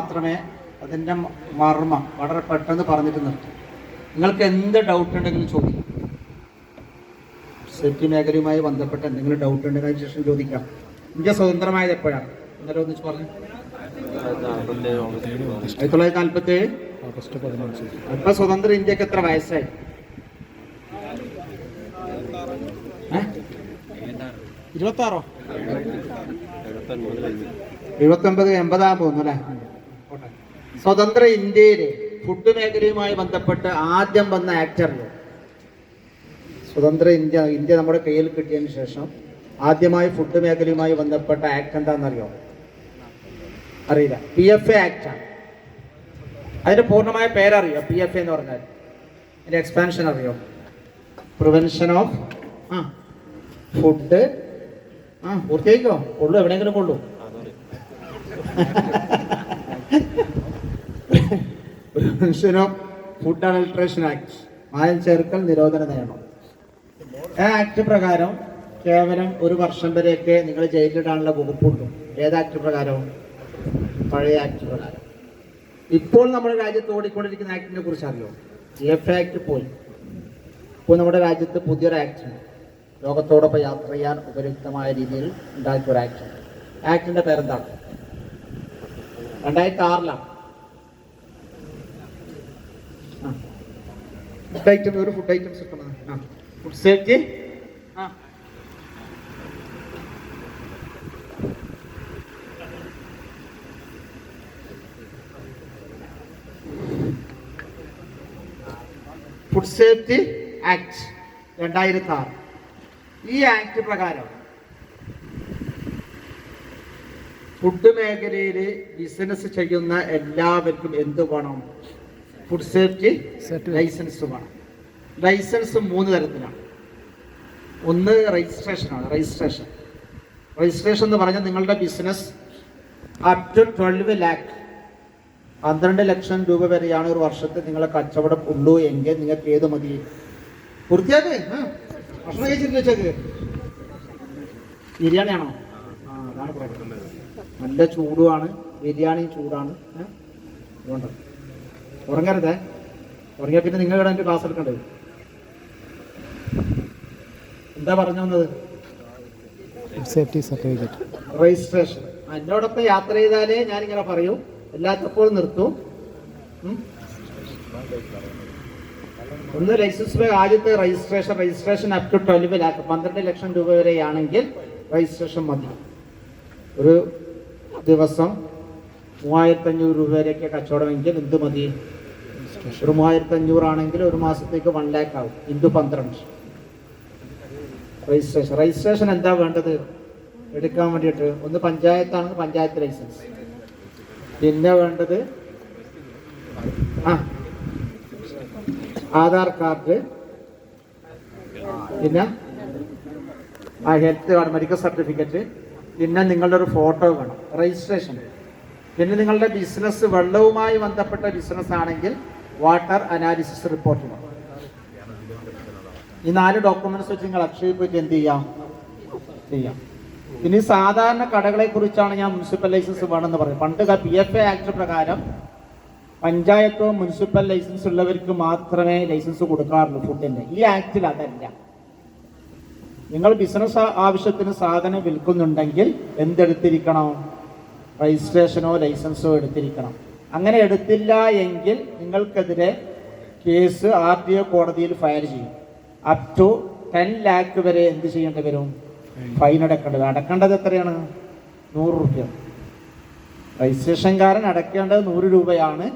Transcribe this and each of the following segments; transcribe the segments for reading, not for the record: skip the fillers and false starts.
മാത്രമേ അതിൻ്റെ മർമ്മം വളരെ പെട്ടെന്ന് പറഞ്ഞിട്ട് നിർത്തും. നിങ്ങൾക്ക് എന്ത് ഡൗട്ട് ഉണ്ടെങ്കിലും ചോദിക്കാം. സേഫ്റ്റി മേഖലയുമായി ബന്ധപ്പെട്ട എന്തെങ്കിലും ഡൗട്ട് ഉണ്ടെങ്കിൽ അതിന് ശേഷം ചോദിക്കാം. ഇന്ത്യ സ്വതന്ത്രമായത് എപ്പോഴാണ്? ഇന്നലെ ഒന്നിച്ച് പറഞ്ഞു. 1947 ഓഗസ്റ്റ് 15. ഇപ്പൊ സ്വതന്ത്ര ഇന്ത്യക്ക് എത്ര വയസ്സായി? 26 79 80 പോകുന്നു അല്ലേ? സ്വതന്ത്ര ഇന്ത്യയില് ഫുഡ് മേഖലയുമായി ബന്ധപ്പെട്ട് ആദ്യം വന്ന ആക്ടറിൽ സ്വതന്ത്ര ഇന്ത്യ നമ്മുടെ കയ്യിൽ കിട്ടിയതിന് ശേഷം ആദ്യമായി ഫുഡ് മേഖലയുമായി ബന്ധപ്പെട്ട ആക്ട് എന്താണെന്നറിയോ? അറിയില്ല. PFA ആക്ടാണ്. അതിന്റെ പൂർണ്ണമായ പേരറിയോ? PFA എന്ന് പറഞ്ഞാൽ അതിന്റെ എക്സ്പാൻഷൻ അറിയോ? പ്രിവെൻഷൻ ഓഫ് ഫുഡ് പൂർത്തിയായിക്കോ. കൊള്ളു, എവിടെയെങ്കിലും കൊള്ളു. Prevention of food adulteration act, മായം ചേർക്കൽ നിരോധന നിയമം. ആ ആക്ട് പ്രകാരം കേവലം 1 വർഷം വരെയൊക്കെ നിങ്ങൾ ജയിലിലിടാനുള്ള വകുപ്പുണ്ട്. ഏത് ആക്ട് പ്രകാരം? പഴയ ആക്ട് പ്രകാരം. ഇപ്പോൾ നമ്മുടെ രാജ്യത്ത് ഓടിക്കൊണ്ടിരിക്കുന്ന ആക്ടിനെ കുറിച്ച് അറിയോ? PFA ആക്ട് പോയി. ഇപ്പോൾ നമ്മുടെ രാജ്യത്ത് പുതിയൊരു ആക്ട് ഉണ്ട്. ലോകത്തോടൊപ്പം യാത്ര ചെയ്യാൻ ഉപയുക്തമായ രീതിയിൽ ഉണ്ടാക്കിയ ഒരു ആക്ട്. ആക്ടിന്റെ പേരെന്താണ്? 2006 ഫുഡ് ഐറ്റം, ഒരു ഫുഡ് ഐറ്റംസ് കിട്ടുന്നത് food safety food safety act 2006. ഈ ആക്ട് പ്രകാരം ഫുഡ് മേഖലയിൽ ബിസിനസ് ചെയ്യുന്ന എല്ലാവർക്കും എന്ത് വേണം? ഫുഡ് സേഫ്റ്റി ലൈസൻസ് വേണം. ലൈസൻസ് 3 തരത്തിലാണ്. ഒന്ന് രജിസ്ട്രേഷനാണ്. രജിസ്ട്രേഷൻ എന്ന് പറഞ്ഞാൽ നിങ്ങളുടെ ബിസിനസ് അപ് ടു 12 lakh 12 ലക്ഷം രൂപ വരെയാണ് ഒരു വർഷത്തെ നിങ്ങളെ കച്ചവടം ഉള്ളൂ എങ്കിൽ നിങ്ങൾക്ക് ഏത് മതി? പൂർത്തിയാക്ക്. ഭക്ഷണം കഴിച്ചിട്ട് വെച്ചേക്ക്. ബിരിയാണിയാണോ? അതാണ് പ്രോബ്ലം. നല്ല ചൂടുമാണ്, ബിരിയാണിയും ചൂടാണ്. അതുകൊണ്ട് ഉറങ്ങരുതേ. ഉറങ്ങിയാൽ പിന്നെ നിങ്ങൾ ഇവിടെ എൻ്റെ ക്ലാസ് എടുക്കേണ്ടത്. എന്താ പറഞ്ഞു വന്നത്? Safety certificate registration. എന്നോടൊപ്പം യാത്ര ചെയ്താലേ ഞാനിങ്ങനെ പറയൂ, എല്ലാത്തപ്പോഴും നിർത്തും. ഒന്ന് ലൈസൻസ് ആദ്യത്തെ രജിസ്ട്രേഷൻ അപ് ടു 12 lakh 12 ലക്ഷം രൂപ വരെയാണെങ്കിൽ രജിസ്ട്രേഷൻ മതി. ഒരു ദിവസം 3500 രൂപ വരെയൊക്കെ കച്ചവടമെങ്കിൽ എന്ത് മതി? ഒരു 3500 ആണെങ്കിൽ ഒരു മാസത്തേക്ക് 1 lakh ആവും. × 12 രജിസ്ട്രേഷൻ എന്താ വേണ്ടത് എടുക്കാൻ വേണ്ടിയിട്ട്? ഒന്ന് പഞ്ചായത്താണെങ്കിൽ പഞ്ചായത്ത് ലൈസൻസ്. പിന്നെ വേണ്ടത് ആധാർ കാർഡ്, പിന്നെ ഹെൽത്ത് കാർഡ്, മെഡിക്കൽ സർട്ടിഫിക്കറ്റ്, പിന്നെ നിങ്ങളുടെ ഒരു ഫോട്ടോ വേണം. രജിസ്ട്രേഷൻ. പിന്നെ നിങ്ങളുടെ ബിസിനസ് വെള്ളവുമായി ബന്ധപ്പെട്ട ബിസിനസ് ആണെങ്കിൽ വാട്ടർ അനാലിസിസ് റിപ്പോർട്ട് വേണം. ഈ 4 ഡോക്യുമെന്റ്സ് വെച്ച് നിങ്ങൾ അക്ഷയയിൽ പോയിട്ട് എന്ത് ചെയ്യാം? ഇനി സാധാരണ കടകളെ കുറിച്ചാണ് ഞാൻ മുനിസിപ്പൽ ലൈസൻസ് വേണമെന്ന് പറയും. പണ്ട് PFA ആക്ട് പ്രകാരം പഞ്ചായത്തോ മുനിസിപ്പൽ ലൈസൻസ് ഉള്ളവർക്ക് മാത്രമേ ലൈസൻസ് കൊടുക്കാറുള്ളൂ ഫുഡിന്റെ. ഈ ആക്ടിൽ അതല്ല. നിങ്ങൾ ബിസിനസ് ആവശ്യത്തിന് സാധനം വിൽക്കുന്നുണ്ടെങ്കിൽ എന്തെടുത്തിരിക്കണം? രജിസ്ട്രേഷനോ ലൈസൻസോ എടുത്തിരിക്കണം. അങ്ങനെ എടുത്തില്ല എങ്കിൽ നിങ്ങൾക്കെതിരെ കേസ് RTO കോടതിയിൽ ഫയൽ ചെയ്യും. അപ് ടു 10 lakh വരെ എന്ത് ചെയ്യേണ്ടി വരും? ഫൈൻ അടക്കേണ്ടത്. അടക്കേണ്ടത് എത്രയാണ്? 100 രൂപ. രജിസ്ട്രേഷൻകാരൻ അടക്കേണ്ടത് 100 രൂപയാണ്.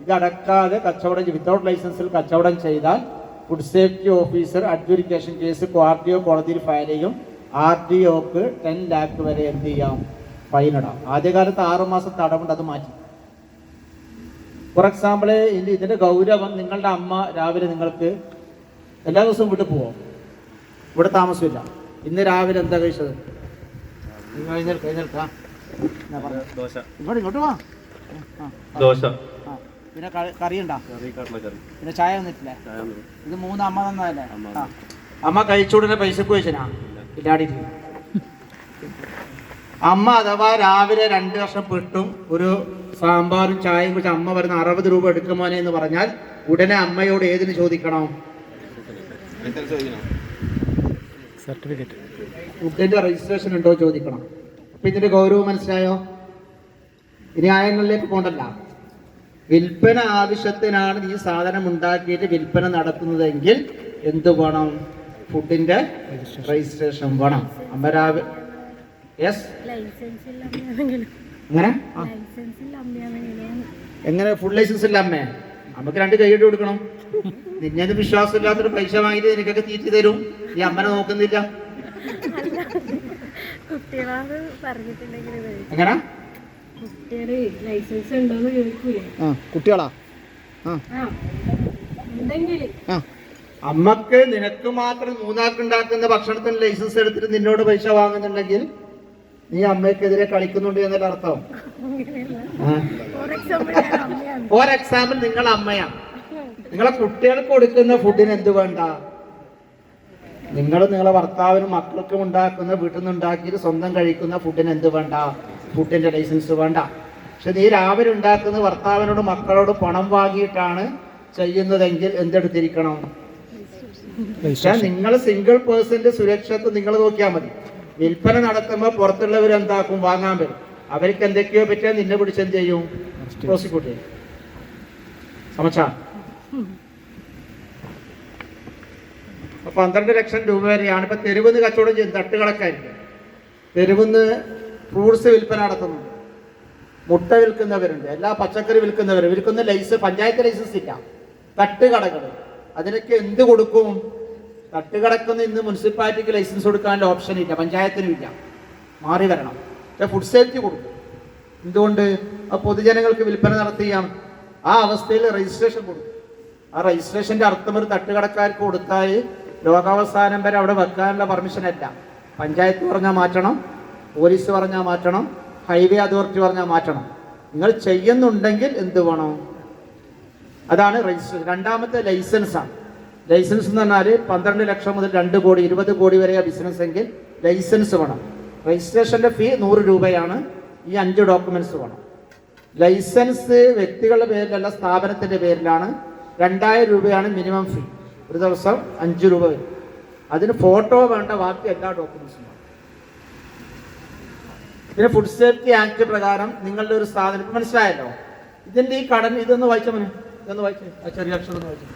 ഇത് അടക്കാതെ കച്ചവടം വിത്തൗട്ട് ലൈസൻസിൽ കച്ചവടം ചെയ്താൽ food safety officer adjudication case RTO കോടതിയിൽ ഫയൽ ചെയ്യും. RTOക്ക് 10 lakh വരെ എന്ത് ചെയ്യാം? ഫൈൻ ഇടാം. ആദ്യകാലത്ത് 6 മാസം തടവുണ്ട്, അത് മാറ്റി. ഫോർ എക്സാമ്പിൾ, ഇതിന്റെ ഗൗരവം, നിങ്ങളുടെ അമ്മ രാവിലെ നിങ്ങൾക്ക് എല്ലാ ദിവസവും വീട്ടിൽ പോവോ? ഇവിടെ താമസമില്ല. ഇന്ന് രാവിലെ എന്താ കഴിച്ചത്? ഇങ്ങോട്ട് വാ. ദോശ. പിന്നെ കറി ഉണ്ടോ? പിന്നെ ചായ വന്നിട്ടില്ലേ? ഇത് 3 അമ്മ തന്നതല്ലേ? അമ്മ കഴിച്ചുടനെ പൈസക്ക് വെച്ചാ ഇല്ലാടിയിട്ടില്ല. അമ്മ അഥവാ രാവിലെ 2 കഷ്ണം പെട്ടും ഒരു സാമ്പാറും ചായയും കുറിച്ച് അമ്മ പറയുന്ന 60 രൂപ എടുക്കുമോനെ എന്ന് പറഞ്ഞാൽ ഉടനെ അമ്മയോട് ഏതിന് ചോദിക്കണം? സർട്ടിഫിക്കറ്റ്. ഫുഡിന്റെ രജിസ്ട്രേഷൻ ഉണ്ടോ ചോദിക്കണം. അപ്പൊ ഇതിന്റെ ഗൗരവം മനസ്സിലായോ? ഇനി ആയങ്ങളിലേക്ക് പോകണ്ടല്ല. വിൽപ്പന ആവശ്യത്തിനാണ് ഈ സാധനം ഉണ്ടാക്കിയിട്ട് വിൽപ്പന നടത്തുന്നതെങ്കിൽ എന്ത് വേണം? ഫുഡിന്റെ രജിസ്ട്രേഷൻ വേണം. അമരാവ് യെസ് എങ്ങനെ ഫുഡ് ലൈസൻസ് ഇല്ല അമ്മേ? നമുക്ക് 2 കൈയ്യടി കൊടുക്കണം. നിന്നെ വിശ്വാസം ഇല്ലാത്തൊരു പൈസ വാങ്ങിയിട്ട് നിനക്കൊക്കെ തീറ്റി തരും. ഈ അമ്മനെ നോക്കുന്നില്ല. എങ്ങനെ കുട്ടികളാ? അമ്മക്ക് നിനക്ക് മാത്രം 3 ആൾക്ക് ഉണ്ടാക്കുന്ന ഭക്ഷണത്തിന് ലൈസൻസ് എടുത്തിട്ട് നിന്നോട് പൈസ വാങ്ങുന്നുണ്ടെങ്കിൽ നീ അമ്മയ്ക്കെതിരെ കളിക്കുന്നുണ്ട് എന്നല്ല അർത്ഥം. ഫോർ എക്സാമ്പിൾ നിങ്ങൾ അമ്മയാണ്. നിങ്ങളെ കുട്ടികൾക്ക് കൊടുക്കുന്ന ഫുഡിന് എന്ത് വേണ്ട? നിങ്ങൾ നിങ്ങളെ ഭർത്താവിനും മക്കൾക്കും ഉണ്ടാക്കുന്ന വീട്ടിൽ നിന്ന് ഉണ്ടാക്കിയിട്ട് സ്വന്തം കഴിക്കുന്ന ഫുഡിന് എന്ത് വേണ്ട? ഫുഡിന്റെ ലൈസൻസ് വേണ്ട. പക്ഷെ നീ രാവിലെ ഉണ്ടാക്കുന്ന ഭർത്താവിനോട് മക്കളോട് പണം വാങ്ങിയിട്ടാണ് ചെയ്യുന്നതെങ്കിൽ എന്തെടുത്തിരിക്കണം? നിങ്ങൾ സിംഗിൾ പേഴ്സന്റെ സുരക്ഷത്വം നിങ്ങൾ നോക്കിയാൽ മതി. വിൽപ്പന നടത്തുമ്പോൾ പുറത്തുള്ളവർ എന്താക്കും? വാങ്ങാൻ വരും. അവർക്ക് എന്തൊക്കെയോ പറ്റിയാൽ നിന്നെ പിടിച്ചെന്ത് ചെയ്യും? പ്രോസിക്യൂട്ട് ചെയ്യും. സമച്ചാ 12 ലക്ഷം രൂപ വരെയാണ് ഇപ്പൊ തെരുവുന്ന് കച്ചവടം ചെയ്യുന്നത്. തട്ടുകടക്കായിരിക്കും. തെരുവുന്ന് ഫ്രൂട്ട്സ് വിൽപ്പന നടത്തുന്നുണ്ട്, മുട്ട വിൽക്കുന്നവരുണ്ട്, എല്ലാ പച്ചക്കറി വിൽക്കുന്നവരും. വിൽക്കുന്ന ലൈസൻസ് പഞ്ചായത്ത് ലൈസൻസ് ഇല്ല. തട്ടുകടകൾ അതിനൊക്കെ എന്ത് കൊടുക്കും? തട്ടുകടക്കുന്ന ഇന്ന് മുനിസിപ്പാലിറ്റിക്ക് ലൈസൻസ് കൊടുക്കാനുള്ള ഓപ്ഷൻ ഇല്ല, പഞ്ചായത്തിനും ഇല്ല. മാറി വരണം. പക്ഷെ ഫുഡ് സേഫ്റ്റി കൊടുക്കും. എന്തുകൊണ്ട്? ആ പൊതുജനങ്ങൾക്ക് വിൽപ്പന നടത്തിയാം. ആ അവസ്ഥയിൽ രജിസ്ട്രേഷൻ കൊടുക്കും. ആ രജിസ്ട്രേഷന്റെ അർത്ഥം ഒരു തട്ടുകടക്കാർക്ക് കൊടുത്താൽ ലോകാവസാനം വരെ അവിടെ വെക്കാനുള്ള പെർമിഷൻ അല്ല. പഞ്ചായത്ത് പറഞ്ഞാൽ മാറ്റണം, പോലീസ് പറഞ്ഞാൽ മാറ്റണം, ഹൈവേ അതോറിറ്റി പറഞ്ഞാൽ മാറ്റണം. നിങ്ങൾ ചെയ്യുന്നുണ്ടെങ്കിൽ എന്ത് വേണം? അതാണ് രജിസ്ട്രേഷൻ. രണ്ടാമത്തെ ലൈസൻസാണ്. ലൈസൻസ് എന്ന് പറഞ്ഞാൽ 12 ലക്ഷം മുതൽ 2 കോടി 20 കോടി വരെ ബിസിനസ് എങ്കിൽ ലൈസൻസ് വേണം. രജിസ്ട്രേഷന്റെ ഫീ 100 രൂപയാണ്. ഈ 5 ഡോക്യുമെന്റ്സ് വേണം. ലൈസൻസ് വ്യക്തികളുടെ പേരിലല്ല, സ്ഥാപനത്തിന്റെ പേരിലാണ്. 2000 രൂപയാണ് മിനിമം ഫീ. ഒരു ദിവസം 5 രൂപ വരും. അതിന് ഫോട്ടോ വേണ്ട, ബാക്കി എല്ലാ ഡോക്യുമെന്റ്സും വേണം. പിന്നെ ഫുഡ് സേഫ്റ്റി ആക്ട് പ്രകാരം നിങ്ങളുടെ ഒരു സ്ഥാപനം മനസ്സിലായല്ലോ. ഇതിന്റെ ഈ കടൻ ഇതൊന്ന് വായിച്ച മോനെ, ഇതൊന്ന് വായിച്ചേ. ആ ചെറിയ അക്ഷരം ഒന്ന് വായിച്ചു.